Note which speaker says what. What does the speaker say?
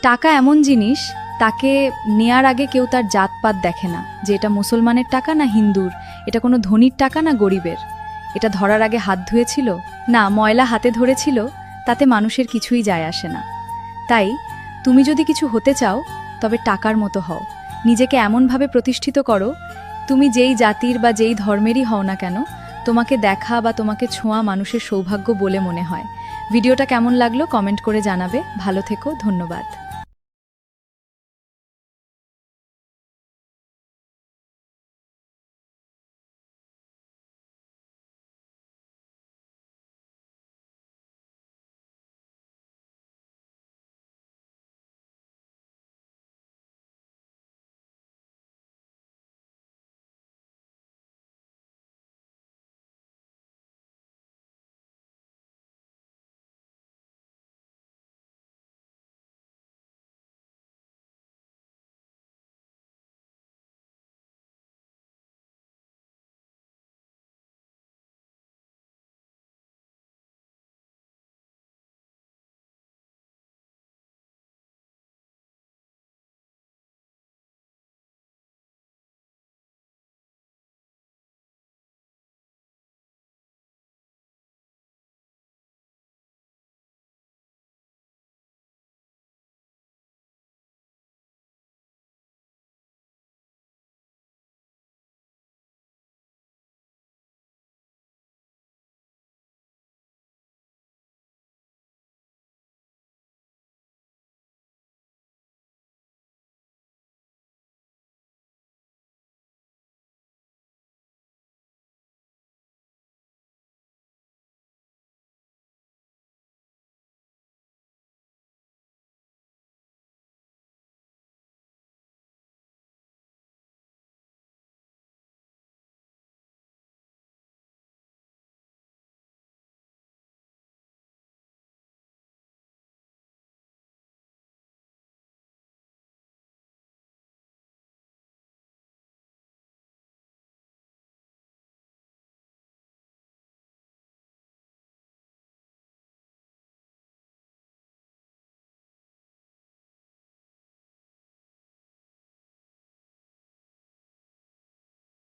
Speaker 1: টাকা এমন জিনিস, তাকে নেয়ার আগে কেউ তার জাতপাত দেখে না, যে এটা মুসলমানের টাকা না হিন্দুর, এটা কোনো ধনীর টাকা না গরিবের। এটা ধরার আগে হাত ধুয়েছিল না ময়লা হাতে ধরেছিল, তাতে মানুষের কিছুই যায় আসে না। তাই তুমি যদি কিছু হতে চাও, তবে টাকার মতো হও, নিজেকে এমনভাবে প্রতিষ্ঠিত করো, তুমি যেই জাতির বা যেই ধর্মেরই হও না কেন, তোমাকে দেখা বা তোমাকে ছোঁয়া মানুষের সৌভাগ্য বলে মনে হয়। ভিডিওটা কেমন লাগলো কমেন্ট করে জানাবে। ভালো থেকো, ধন্যবাদ।